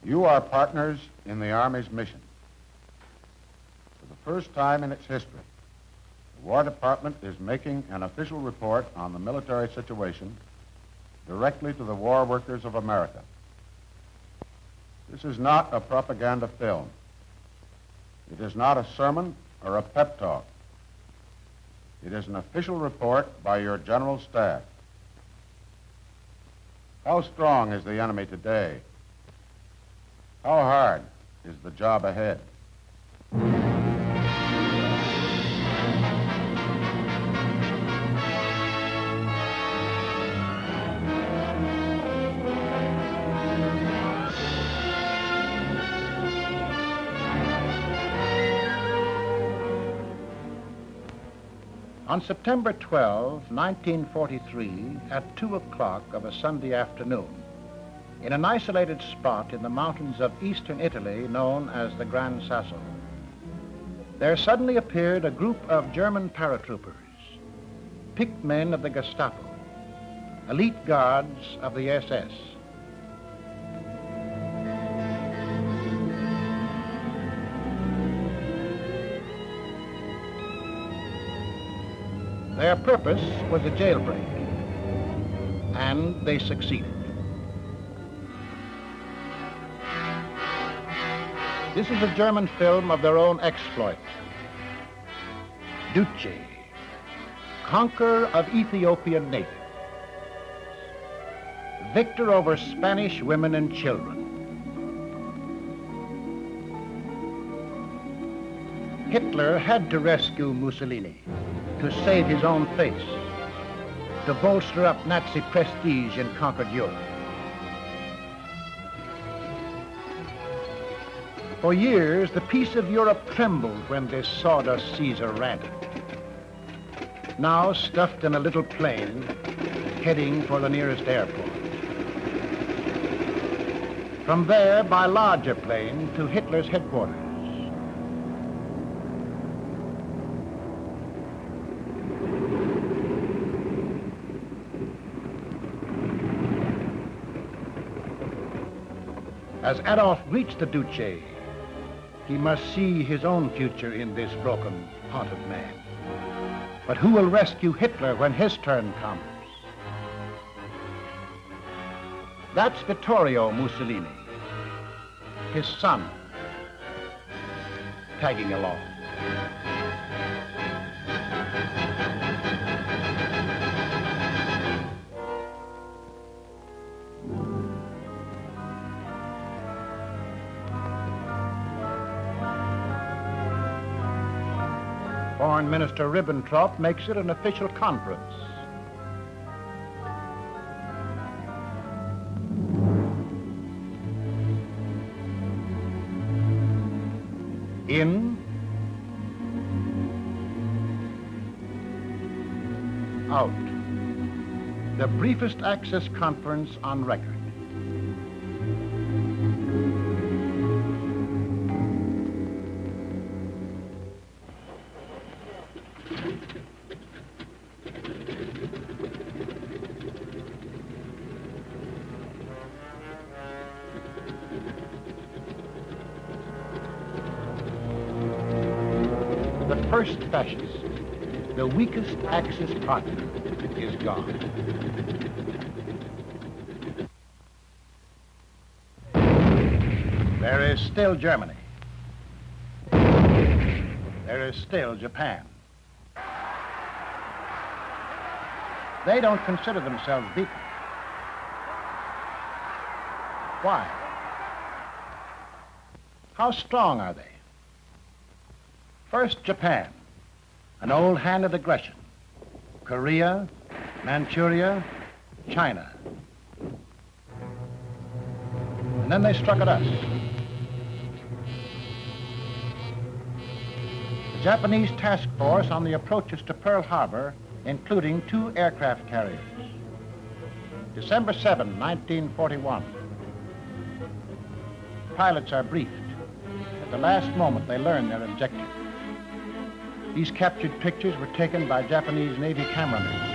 You are partners in the Army's mission. For the first time in its history, the War Department is making an official report on the military situation directly to the war workers of America. This is not a propaganda film. It is not a sermon or a pep talk. It is an official report by your General Staff. How strong is the enemy today? How hard is the job ahead? On September 12, 1943, at 2 o'clock of a Sunday afternoon, in an isolated spot in the mountains of eastern Italy known as the Gran Sasso, there suddenly appeared a group of German paratroopers, picked men of the Gestapo, elite guards of the SS. Their purpose was a jailbreak, and they succeeded. This is a German film of their own exploit. Duce, conqueror of Ethiopian natives, victor over Spanish women and children. Hitler had to rescue Mussolini to save his own face, to bolster up Nazi prestige in conquered Europe. For years, the peace of Europe trembled when this sawdust Caesar landed. Now stuffed in a little plane, heading for the nearest airport. From there, by larger plane, to Hitler's headquarters. As Adolf reached the Duce, he must see his own future in this broken, haunted man. But who will rescue Hitler when his turn comes? That's Vittorio Mussolini, his son, tagging along. Foreign Minister Ribbentrop makes it an official conference. In, out. The briefest access conference on record. The first fascist, the weakest Axis partner, is gone. There is still Germany. There is still Japan. They don't consider themselves beaten. Why? How strong are they? First, Japan, an old hand of aggression. Korea, Manchuria, China. And then they struck at us. The Japanese task force on the approaches to Pearl Harbor, including 2 aircraft carriers. December 7, 1941. Pilots are briefed. At the last moment, they learn their objective. These captured pictures were taken by Japanese Navy cameramen.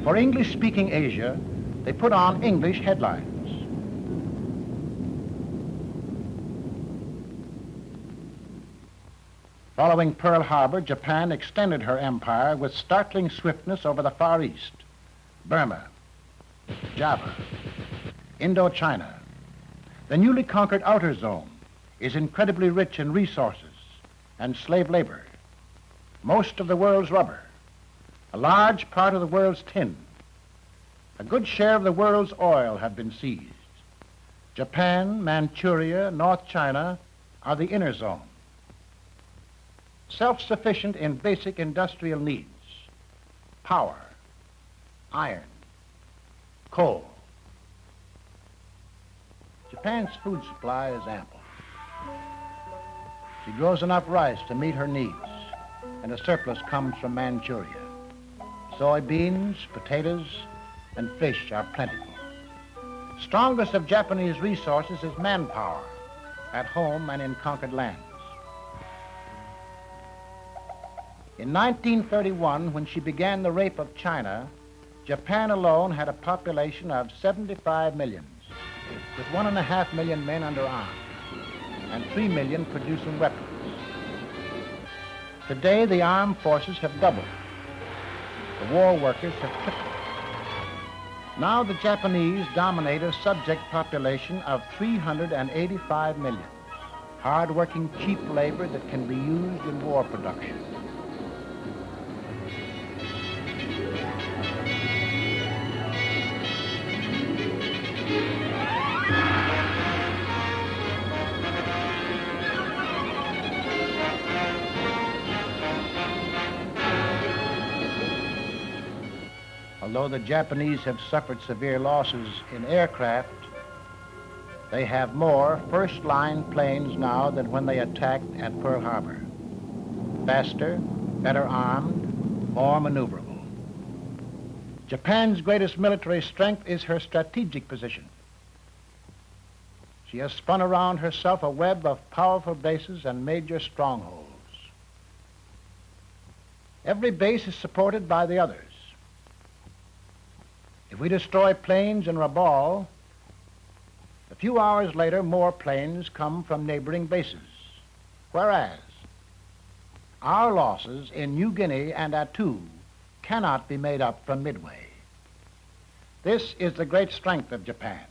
For English-speaking Asia, they put on English headlines. Following Pearl Harbor, Japan extended her empire with startling swiftness over the Far East, Burma, Java, Indochina. The newly conquered outer zone is incredibly rich in resources and slave labor, most of the world's rubber, a large part of the world's tin. A good share of the world's oil have been seized. Japan, Manchuria, North China are the inner zone. Self-sufficient in basic industrial needs, power, iron, coal. Japan's food supply is ample. She grows enough rice to meet her needs, and a surplus comes from Manchuria. Soybeans, potatoes, and fish are plentiful. Strongest of Japanese resources is manpower, at home and in conquered lands. In 1931, when she began the rape of China, Japan alone had a population of 75 million, with 1.5 million men under arms and 3 million producing weapons. Today, the armed forces have doubled. The war workers have tripled. Now the Japanese dominate a subject population of 385 million, hard-working, cheap labor that can be used in war production. Although the Japanese have suffered severe losses in aircraft, they have more first-line planes now than when they attacked at Pearl Harbor. Faster, better armed, more maneuverable. Japan's greatest military strength is her strategic position. She has spun around herself a web of powerful bases and major strongholds. Every base is supported by the others. If we destroy planes in Rabaul, a few hours later, more planes come from neighboring bases. Whereas our losses in New Guinea and Attu cannot be made up from Midway. This is the great strength of Japan.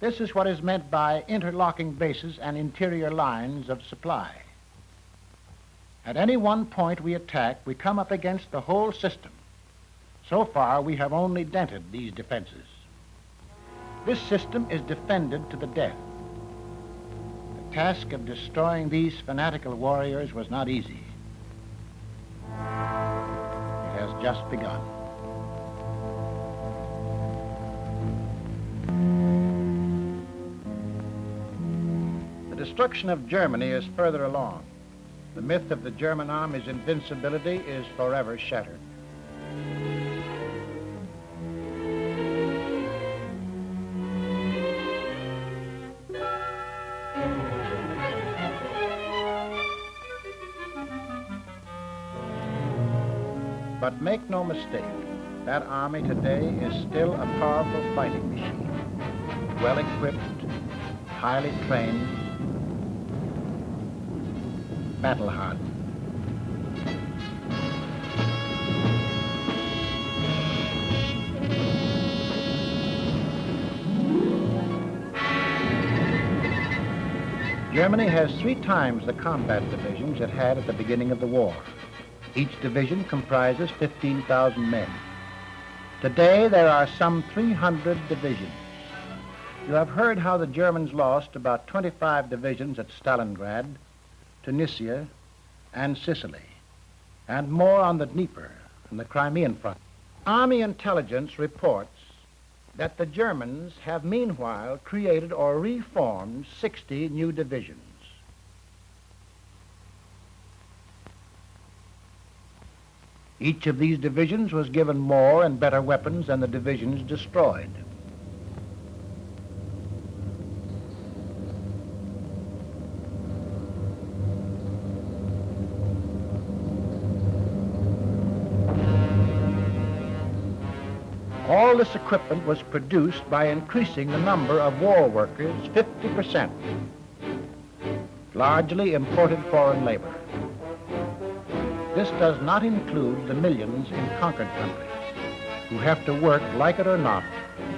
This is what is meant by interlocking bases and interior lines of supply. At any one point we attack, we come up against the whole system. So far, we have only dented these defenses. This system is defended to the death. The task of destroying these fanatical warriors was not easy. It has just begun. The destruction of Germany is further along. The myth of the German army's invincibility is forever shattered. But make no mistake, that army today is still a powerful fighting machine, well-equipped, highly trained, battle-hardened. Germany has 3 times the combat divisions it had at the beginning of the war. Each division comprises 15,000 men. Today, there are some 300 divisions. You have heard how the Germans lost about 25 divisions at Stalingrad, Tunisia, and Sicily, and more on the Dnieper and the Crimean front. Army intelligence reports that the Germans have meanwhile created or reformed 60 new divisions. Each of these divisions was given more and better weapons than the divisions destroyed. All this equipment was produced by increasing the number of war workers 50%, largely imported foreign labor. This does not include the millions in conquered countries who have to work, like it or not,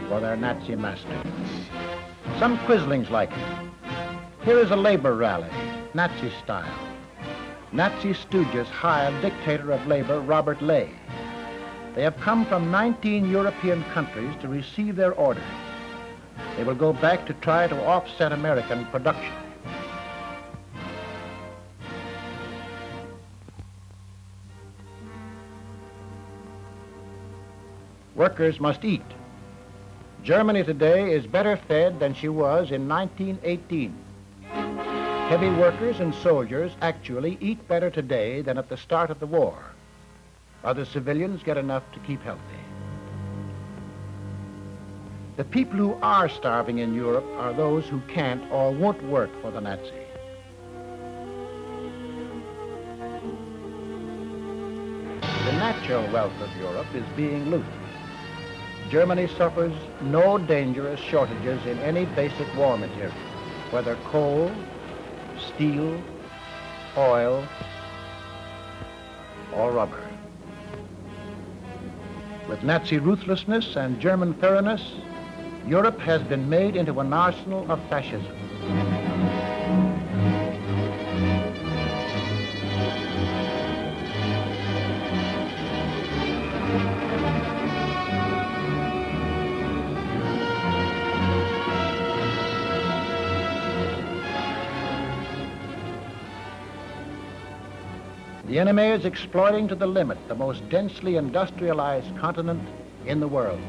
for their Nazi master. Some quislings like it. Here is a labor rally, Nazi style. Nazi stooges hire dictator of labor Robert Ley. They have come from 19 European countries to receive their orders. They will go back to try to offset American production. Workers must eat. Germany today is better fed than she was in 1918. Heavy workers and soldiers actually eat better today than at the start of the war. Other civilians get enough to keep healthy. The people who are starving in Europe are those who can't or won't work for the Nazi. The natural wealth of Europe is being looted. Germany suffers no dangerous shortages in any basic war material, whether coal, steel, oil, or rubber. With Nazi ruthlessness and German thoroughness, Europe has been made into an arsenal of fascism. The enemy is exploiting to the limit the most densely industrialized continent in the world.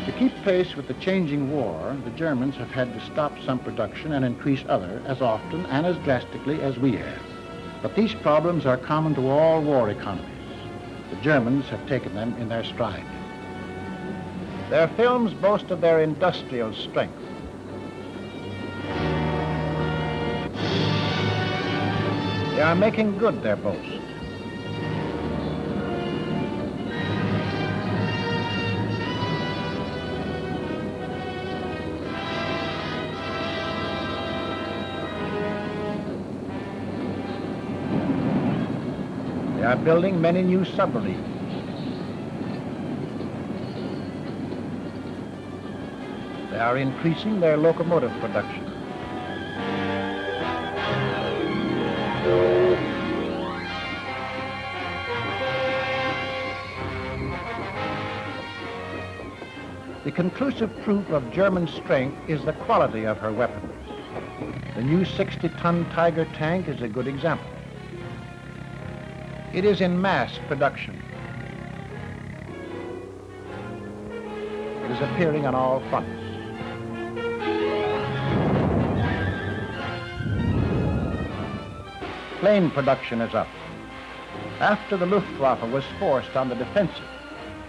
To keep pace with the changing war, the Germans have had to stop some production and increase other as often and as drastically as we have. But these problems are common to all war economies. The Germans have taken them in their stride. Their films boast of their industrial strength. They are making good their boast. They are building many new submarines. They are increasing their locomotive production. The conclusive proof of German strength is the quality of her weapons. The new 60-ton Tiger tank is a good example. It is in mass production. It is appearing on all fronts. Plane production is up. After the Luftwaffe was forced on the defensive,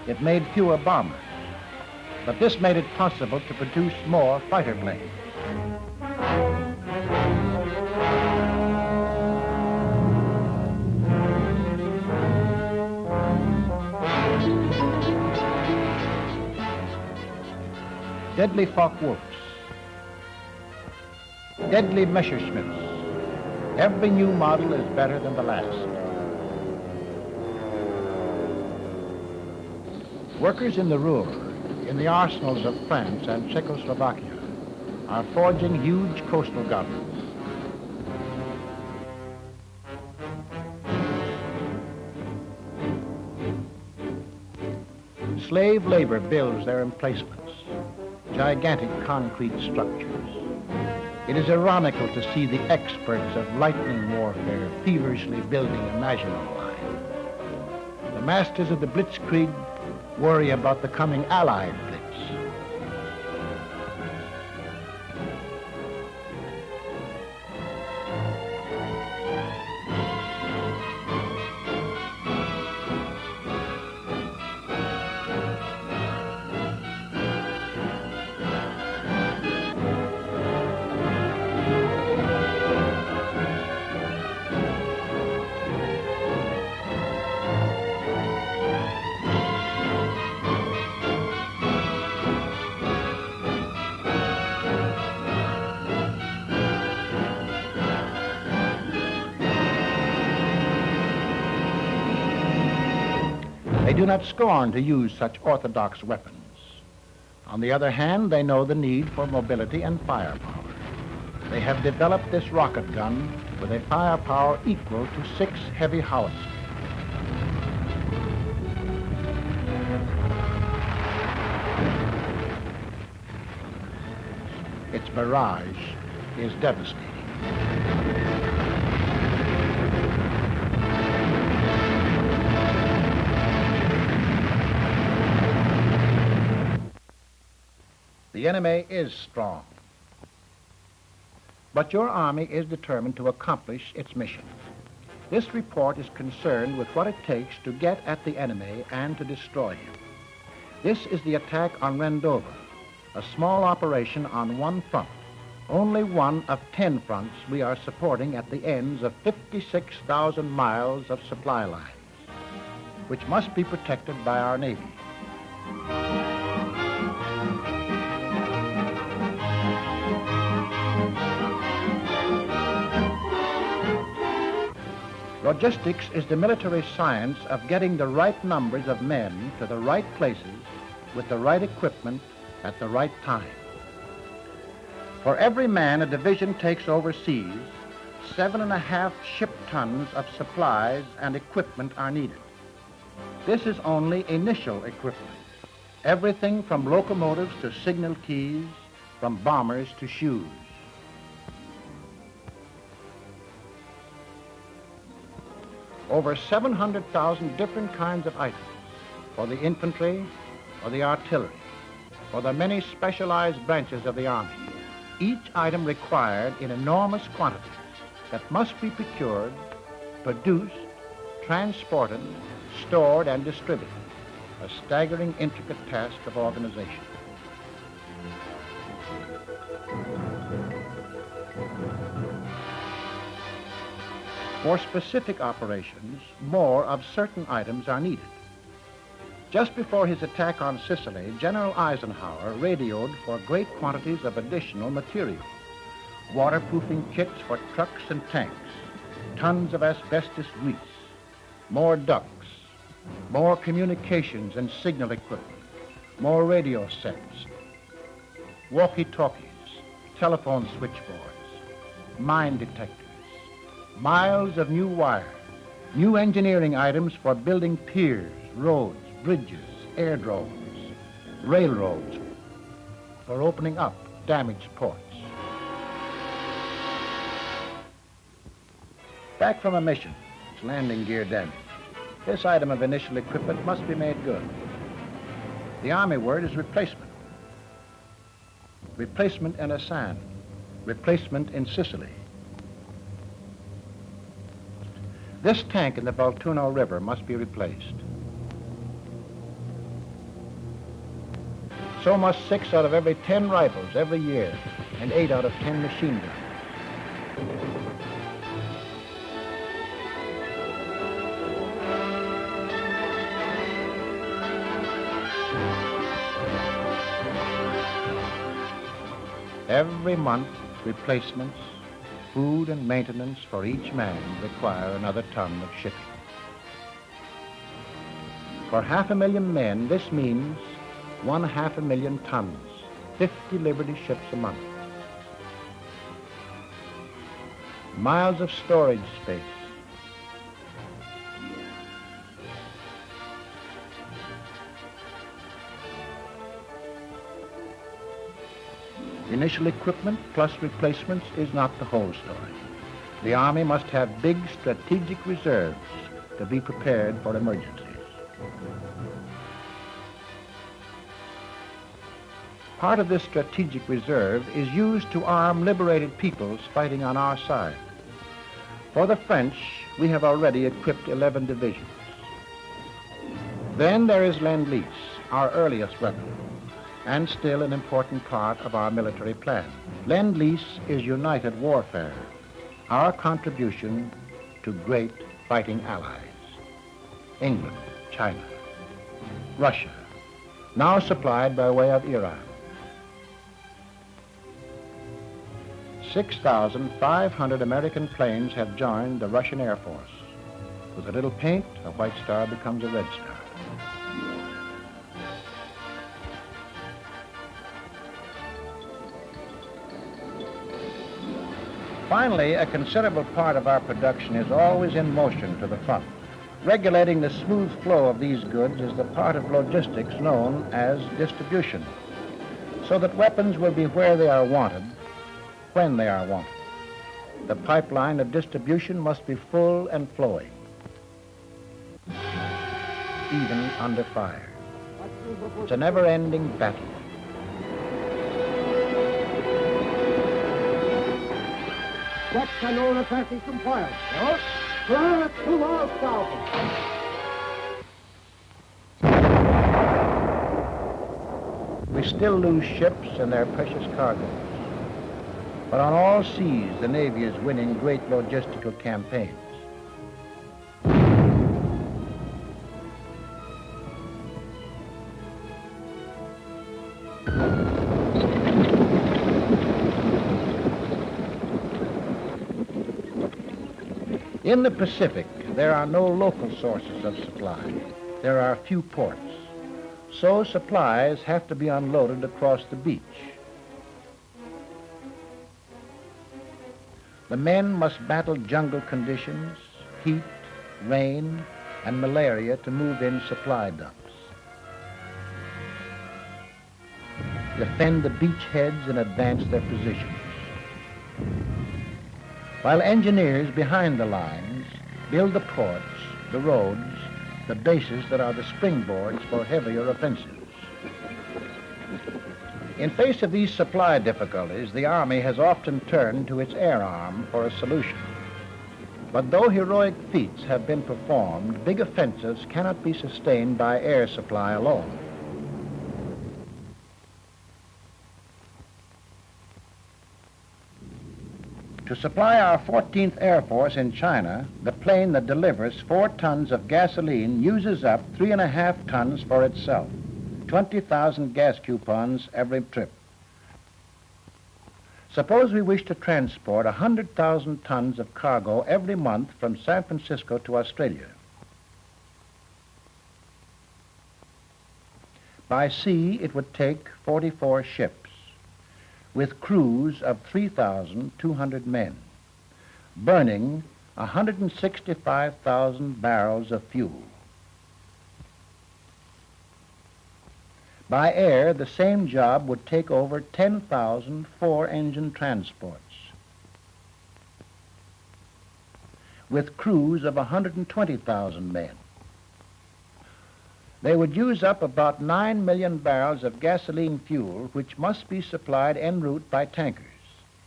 it made fewer bombers. But this made it possible to produce more fighter planes. Deadly Focke-Wulfs, deadly Messerschmitts. Every new model is better than the last. Workers in the Ruhr, in the arsenals of France and Czechoslovakia, are forging huge coastal guns. Slave labor builds their emplacements, gigantic concrete structures. It is ironical to see the experts of lightning warfare feverishly building a Maginot Line. The masters of the Blitzkrieg worry about the coming Allied blitz. do not scorn to use such orthodox weapons. On the other hand, they know the need for mobility and firepower. They have developed this rocket gun with a firepower equal to 6 heavy howitzers. Its barrage is devastating. The enemy is strong, but your army is determined to accomplish its mission. This report is concerned with what it takes to get at the enemy and to destroy him. This is the attack on Rendova, a small operation on one front, only one of 10 fronts we are supporting at the ends of 56,000 miles of supply lines, which must be protected by our Navy. Logistics is the military science of getting the right numbers of men to the right places with the right equipment at the right time. For every man a division takes overseas, 7.5 ship tons of supplies and equipment are needed. This is only initial equipment. Everything from locomotives to signal keys, from bombers to shoes. Over 700,000 different kinds of items for the infantry, for the artillery, for the many specialized branches of the Army. Each item required in enormous quantities that must be procured, produced, transported, stored, and distributed. A staggering, intricate task of organization. For specific operations, more of certain items are needed. Just before his attack on Sicily, General Eisenhower radioed for great quantities of additional material. Waterproofing kits for trucks and tanks, tons of asbestos grease, more ducts, more communications and signal equipment, more radio sets, walkie-talkies, telephone switchboards, mine detectors, miles of new wire, new engineering items for building piers, roads, bridges, airdromes, railroads, for opening up damaged ports. Back from a mission, its landing gear damaged. This item of initial equipment must be made good. The Army word is replacement. Replacement in Asan, replacement in Sicily. This tank in the Volturno River must be replaced. So must 6 out of every 10 rifles every year, and 8 out of 10 machine guns. Every month, replacements, food and maintenance for each man require another ton of shipping. For 500,000 men, this means 500,000 tons, 50 Liberty ships a month. Miles of storage space. Initial equipment plus replacements is not the whole story. The Army must have big strategic reserves to be prepared for emergencies. Part of this strategic reserve is used to arm liberated peoples fighting on our side. For the French, we have already equipped 11 divisions. Then there is Lend-Lease, our earliest weapon, and still an important part of our military plan. Lend-Lease is united warfare, our contribution to great fighting allies. England, China, Russia, now supplied by way of Iran. 6,500 American planes have joined the Russian Air Force. With a little paint, a white star becomes a red star. Finally, a considerable part of our production is always in motion to the front. Regulating the smooth flow of these goods is the part of logistics known as distribution, so that weapons will be where they are wanted, when they are wanted. The pipeline of distribution must be full and flowing, even under fire. It's a never-ending battle. Das Kanone fertig zum Feuer. Ja. Klar, zu auslaufen. We still lose ships and their precious cargoes. But on all seas, the Navy is winning great logistical campaigns. In the Pacific, there are no local sources of supply. There are few ports. So supplies have to be unloaded across the beach. The men must battle jungle conditions, heat, rain, and malaria to move in supply dumps. Defend the beachheads and advance their positions. While engineers behind the lines build the ports, the roads, the bases that are the springboards for heavier offensives. In face of these supply difficulties, the Army has often turned to its air arm for a solution. But though heroic feats have been performed, big offensives cannot be sustained by air supply alone. To supply our 14th Air Force in China, the plane that delivers 4 tons of gasoline uses up 3.5 tons for itself. 20,000 gas coupons every trip. Suppose we wish to transport 100,000 tons of cargo every month from San Francisco to Australia. By sea, it would take 44 ships, with crews of 3,200 men, burning 165,000 barrels of fuel. By air, the same job would take over 10,000 four-engine transports, with crews of 120,000 men. They would use up about 9 million barrels of gasoline fuel, which must be supplied en route by tankers,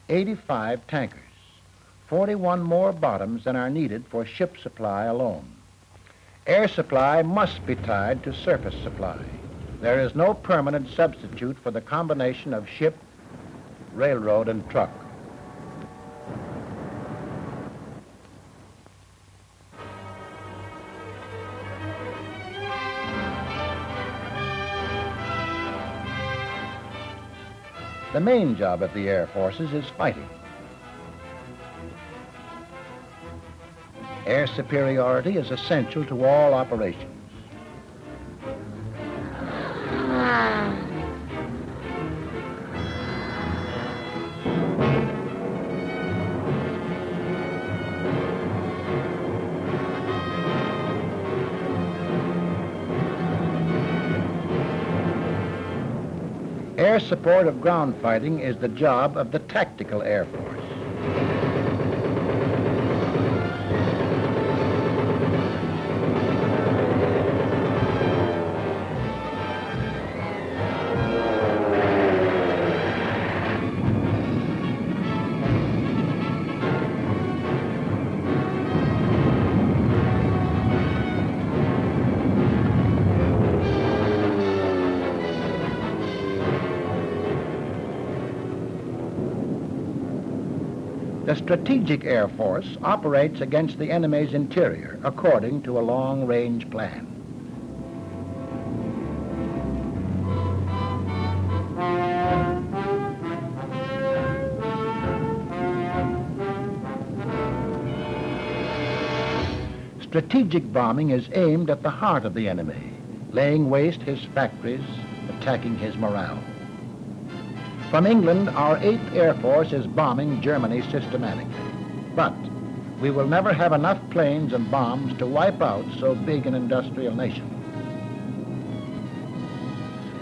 85 tankers, 41 more bottoms than are needed for ship supply alone. Air supply must be tied to surface supply. There is no permanent substitute for the combination of ship, railroad, and truck. The main job of the Air Forces is fighting. Air superiority is essential to all operations. Air support of ground fighting is the job of the Tactical Air Force. The Strategic Air Force operates against the enemy's interior according to a long-range plan. Strategic bombing is aimed at the heart of the enemy, laying waste his factories, attacking his morale. From England, our 8th Air Force is bombing Germany systematically. But we will never have enough planes and bombs to wipe out so big an industrial nation.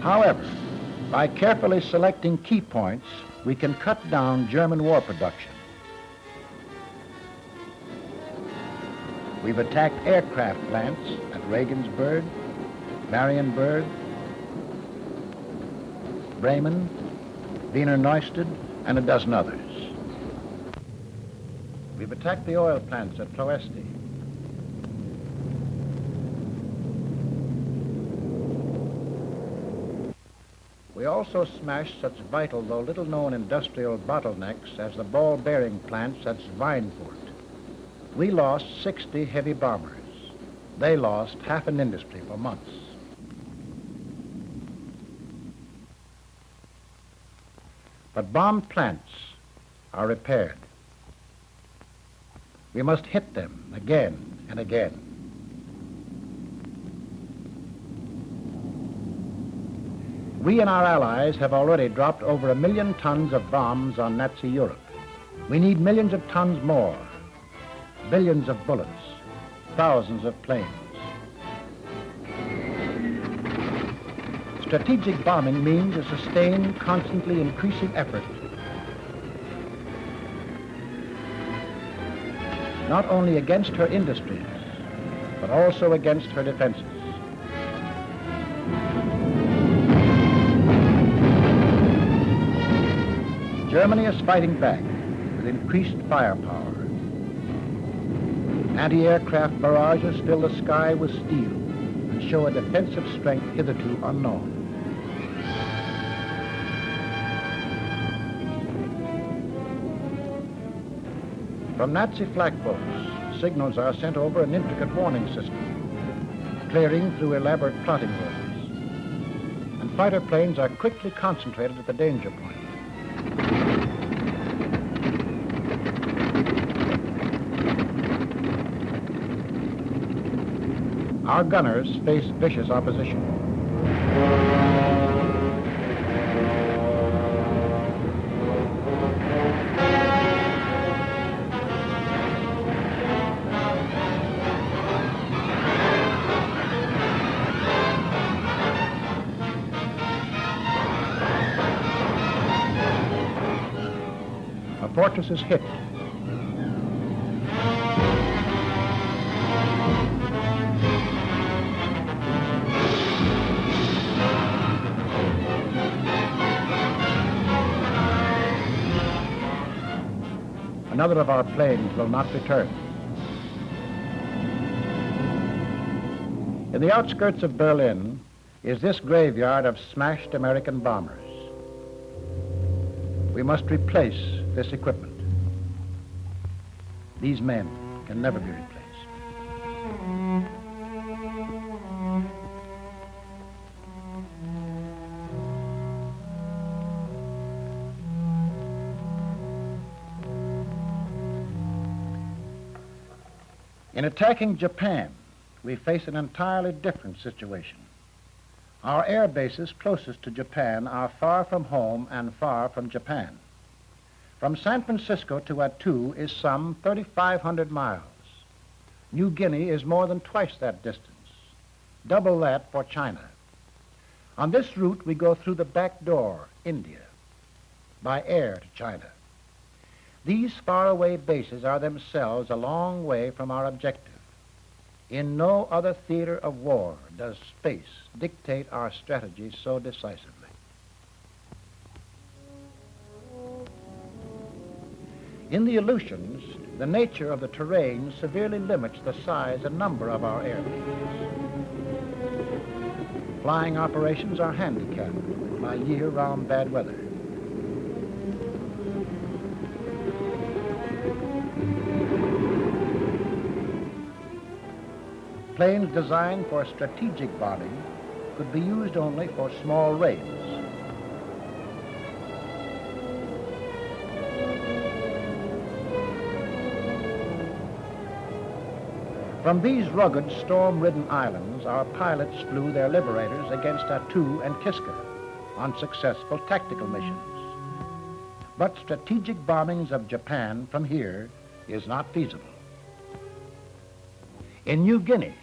However, by carefully selecting key points, we can cut down German war production. We've attacked aircraft plants at Regensburg, Marienburg, Bremen, Wiener Neustadt, and a dozen others. We've attacked the oil plants at Ploesti. We also smashed such vital, though little-known industrial bottlenecks as the ball bearing plants at Schweinfurt. We lost 60 heavy bombers. They lost half an industry for months. But bombed plants are repaired. We must hit them again and again. We and our allies have already dropped over 1 million tons of bombs on Nazi Europe. We need millions of tons more, billions of bullets, thousands of planes. Strategic bombing means a sustained, constantly increasing effort, not only against her industries, but also against her defenses. Germany is fighting back with increased firepower. Anti-aircraft barrages fill the sky with steel and show a defensive strength hitherto unknown. From Nazi flak boats, signals are sent over an intricate warning system, clearing through elaborate plotting holes. And fighter planes are quickly concentrated at the danger point. Our gunners face vicious opposition. A fortress is hit. Another of our planes will not return. In the outskirts of Berlin is this graveyard of smashed American bombers. We must replace this equipment. These men can never be replaced. In attacking Japan, we face an entirely different situation. Our air bases closest to Japan are far from home and far from Japan. From San Francisco to Attu is some 3,500 miles. New Guinea is more than twice that distance, double that for China. On this route, we go through the back door, India, by air to China. These faraway bases are themselves a long way from our objective. In no other theater of war does space dictate our strategy so decisively. In the Aleutians, the nature of the terrain severely limits the size and number of our airplanes. Flying operations are handicapped by year-round bad weather. Planes designed for strategic bombing could be used only for small raids. From these rugged, storm-ridden islands, our pilots flew their liberators against Attu and Kiska on successful tactical missions. But strategic bombings of Japan from here is not feasible. In New Guinea,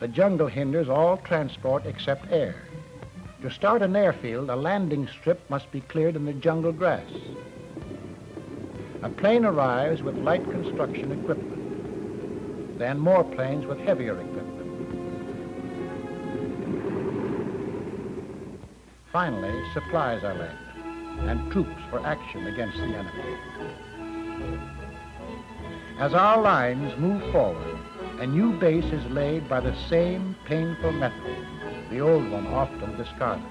the jungle hinders all transport except air. To start an airfield, a landing strip must be cleared in the jungle grass. A plane arrives with light construction equipment, then more planes with heavier equipment. Finally, supplies are landed and troops for action against the enemy. As our lines move forward, a new base is laid by the same painful method, the old one often discarded.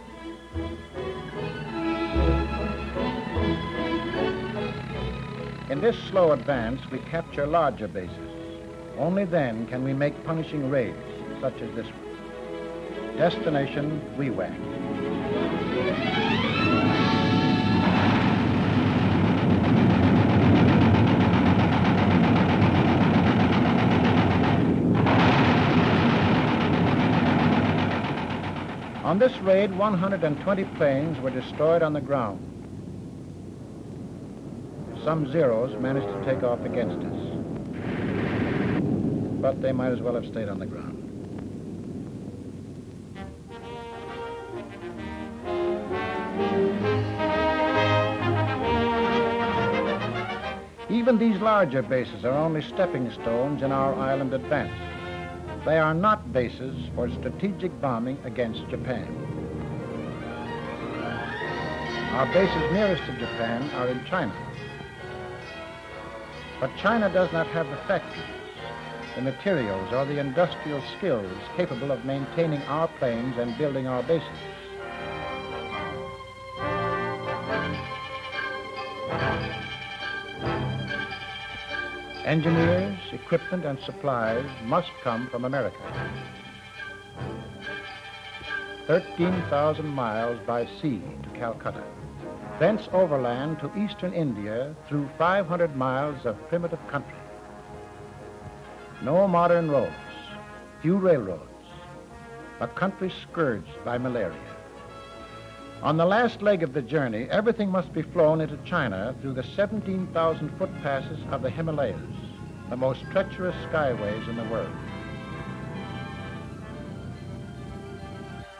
In this slow advance, we capture larger bases. Only then can we make punishing raids, such as this one. Destination, Wewak. On this raid, 120 planes were destroyed on the ground. Some Zeros managed to take off against us, but they might as well have stayed on the ground. Even these larger bases are only stepping stones in our island advance. They are not bases for strategic bombing against Japan. Our bases nearest to Japan are in China. But China does not have the factories, the materials, or the industrial skills capable of maintaining our planes and building our bases. Engineers, equipment, and supplies must come from America. 13,000 miles by sea to Calcutta. Thence overland to eastern India through 500 miles of primitive country. No modern roads, few railroads, a country scourged by malaria. On the last leg of the journey, everything must be flown into China through the 17,000-foot passes of the Himalayas, the most treacherous skyways in the world.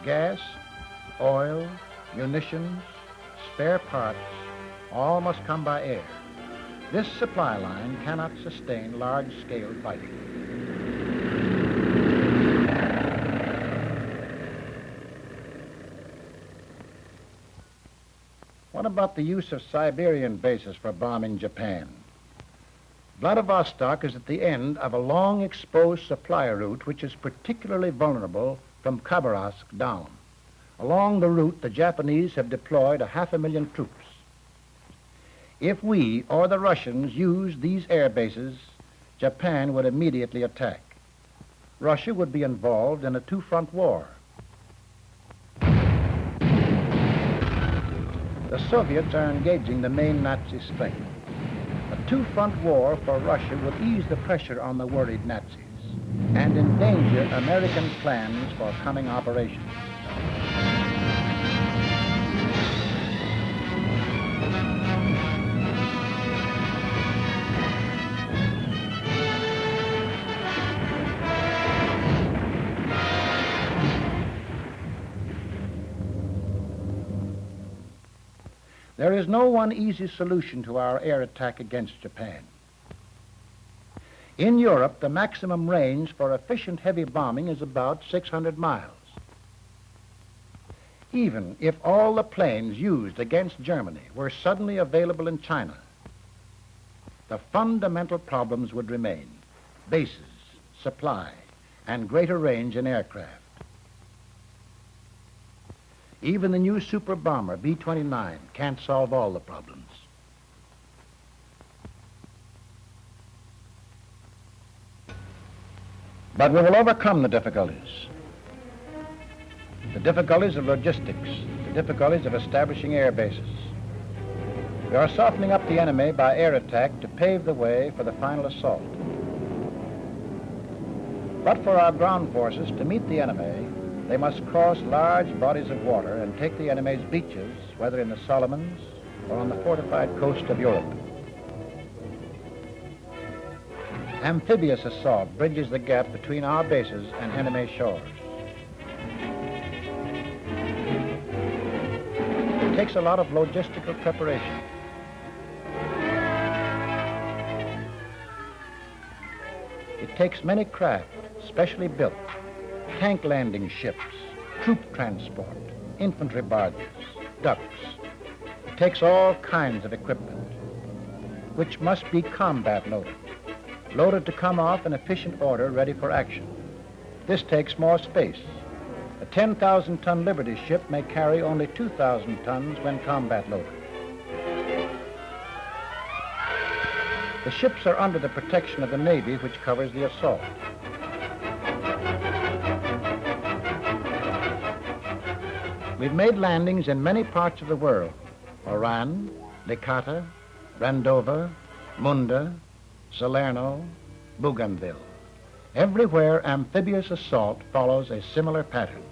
Gas, oil, munitions, spare parts, all must come by air. This supply line cannot sustain large-scale fighting. What about the use of Siberian bases for bombing Japan? Vladivostok is at the end of a long exposed supply route which is particularly vulnerable from Khabarovsk down. Along the route, the Japanese have deployed 500,000 troops. If we or the Russians used these air bases, Japan would immediately attack. Russia would be involved in a two-front war. The Soviets are engaging the main Nazi strength. A two-front war for Russia would ease the pressure on the worried Nazis and endanger American plans for coming operations. There is no one easy solution to our air attack against Japan. In Europe, the maximum range for efficient heavy bombing is about 600 miles. Even if all the planes used against Germany were suddenly available in China, the fundamental problems would remain: bases, supply, and greater range in aircraft. Even the new super bomber, B-29, can't solve all the problems. But we will overcome the difficulties. The difficulties of logistics, the difficulties of establishing air bases. We are softening up the enemy by air attack to pave the way for the final assault. But for our ground forces to meet the enemy, they must cross large bodies of water and take the enemy's beaches, whether in the Solomons or on the fortified coast of Europe. Amphibious assault bridges the gap between our bases and enemy shores. It takes a lot of logistical preparation. It takes many craft, specially built, tank landing ships, troop transport, infantry barges, ducks. It takes all kinds of equipment, which must be combat loaded, loaded to come off in efficient order, ready for action. This takes more space. A 10,000-ton Liberty ship may carry only 2,000 tons when combat loaded. The ships are under the protection of the Navy, which covers the assault. We've made landings in many parts of the world: Oran, Licata, Brandova, Munda, Salerno, Bougainville. Everywhere, amphibious assault follows a similar pattern.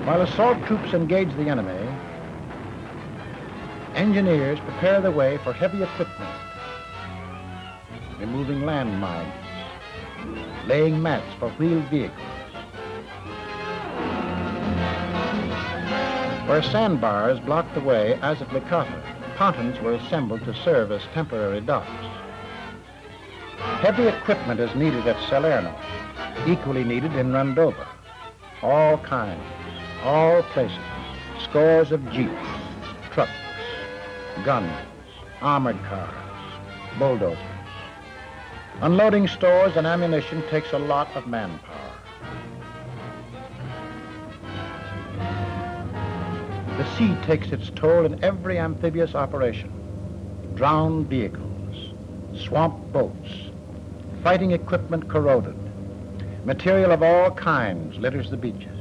While assault troops engage the enemy, engineers prepare the way for heavy equipment, removing landmines, laying mats for wheeled vehicles. Where sandbars blocked the way, as at Licata, pontons were assembled to serve as temporary docks. Heavy equipment is needed at Salerno, equally needed in Randova. All kinds, all places, scores of jeeps, trucks, guns, armored cars, bulldozers. Unloading stores and ammunition takes a lot of manpower. The sea takes its toll in every amphibious operation. Drowned vehicles, swamp boats, fighting equipment corroded. Material of all kinds litters the beaches.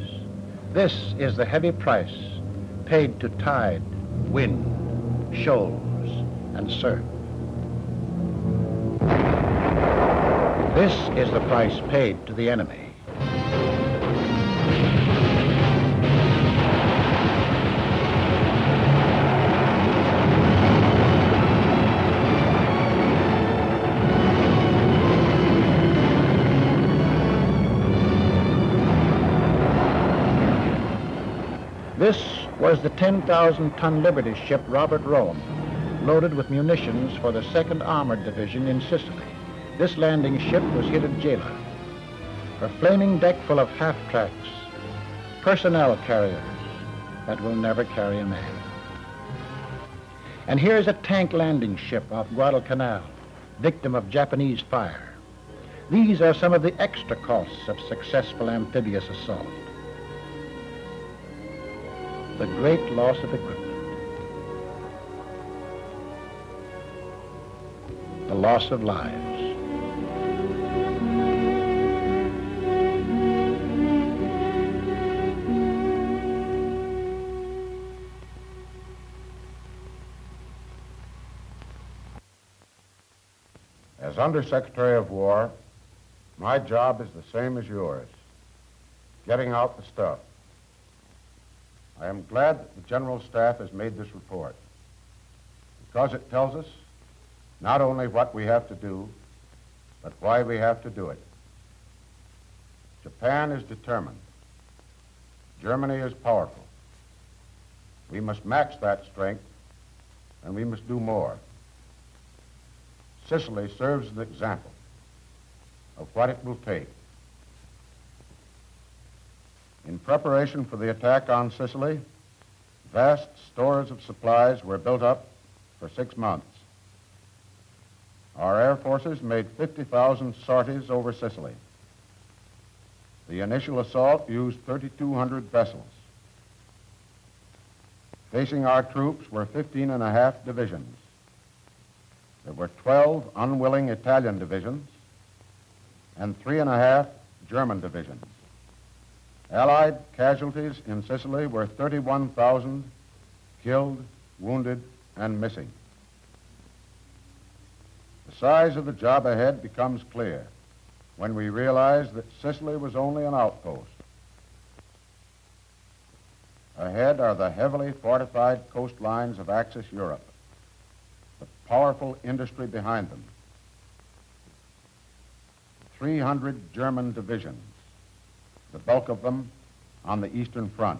This is the heavy price paid to tide, wind, shoals, and surf. This is the price paid to the enemy. This was the 10,000-ton Liberty ship Robert Rome, loaded with munitions for the 2nd Armored Division in Sicily. This landing ship was hit at Gela. A flaming deck full of half-tracks, personnel carriers that will never carry a man. And here's a tank landing ship off Guadalcanal, victim of Japanese fire. These are some of the extra costs of successful amphibious assault. The great loss of equipment, the loss of lives. As Undersecretary of War, my job is the same as yours, getting out the stuff. I am glad that the General Staff has made this report, because it tells us not only what we have to do, but why we have to do it. Japan is determined. Germany is powerful. We must match that strength, and we must do more. Sicily serves as an example of what it will take. In preparation for the attack on Sicily, vast stores of supplies were built up for 6 months. Our air forces made 50,000 sorties over Sicily. The initial assault used 3,200 vessels. Facing our troops were 15 and a half divisions. There were 12 unwilling Italian divisions and 3 and a half German divisions. Allied casualties in Sicily were 31,000 killed, wounded, and missing. The size of the job ahead becomes clear when we realize that Sicily was only an outpost. Ahead are the heavily fortified coastlines of Axis Europe, the powerful industry behind them, 300 German divisions, the bulk of them on the Eastern Front.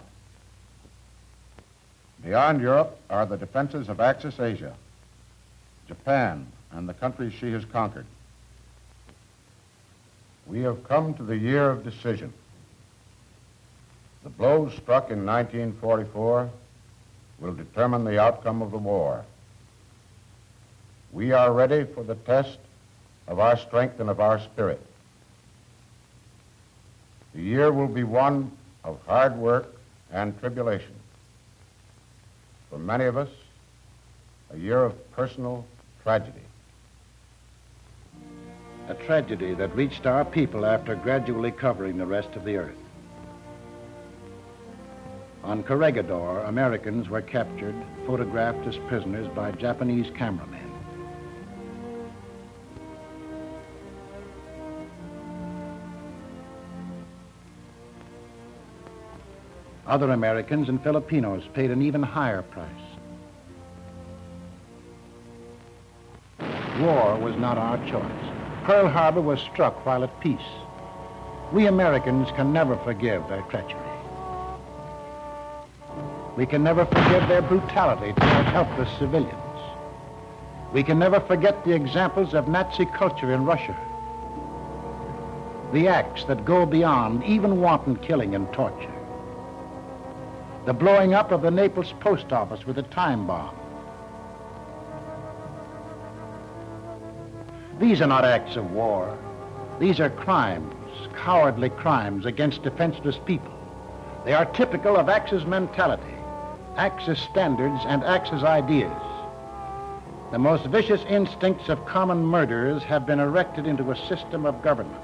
Beyond Europe are the defenses of Axis Asia, Japan, and the countries she has conquered. We have come to the year of decision. The blows struck in 1944 will determine the outcome of the war. We are ready for the test of our strength and of our spirit. The year will be one of hard work and tribulation. For many of us, a year of personal tragedy. A tragedy that reached our people after gradually covering the rest of the earth. On Corregidor, Americans were captured, photographed as prisoners by Japanese cameramen. Other Americans and Filipinos paid an even higher price. War was not our choice. Pearl Harbor was struck while at peace. We Americans can never forgive their treachery. We can never forgive their brutality toward helpless civilians. We can never forget the examples of Nazi culture in Russia. The acts that go beyond even wanton killing and torture. The blowing up of the Naples post office with a time bomb. These are not acts of war. These are crimes, cowardly crimes against defenseless people. They are typical of Axis mentality, Axis standards, and Axis ideas. The most vicious instincts of common murderers have been erected into a system of government.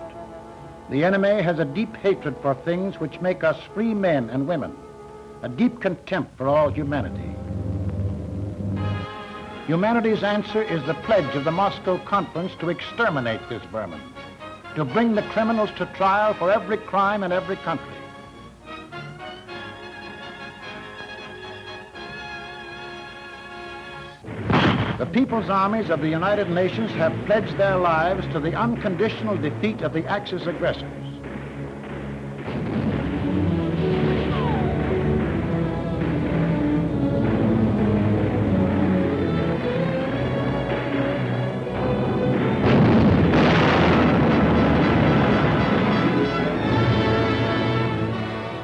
The enemy has a deep hatred for things which make us free men and women, a deep contempt for all humanity. Humanity's answer is the pledge of the Moscow Conference to exterminate this vermin, to bring the criminals to trial for every crime in every country. The People's Armies of the United Nations have pledged their lives to the unconditional defeat of the Axis aggressors.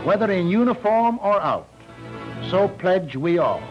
Whether in uniform or out, so pledge we all.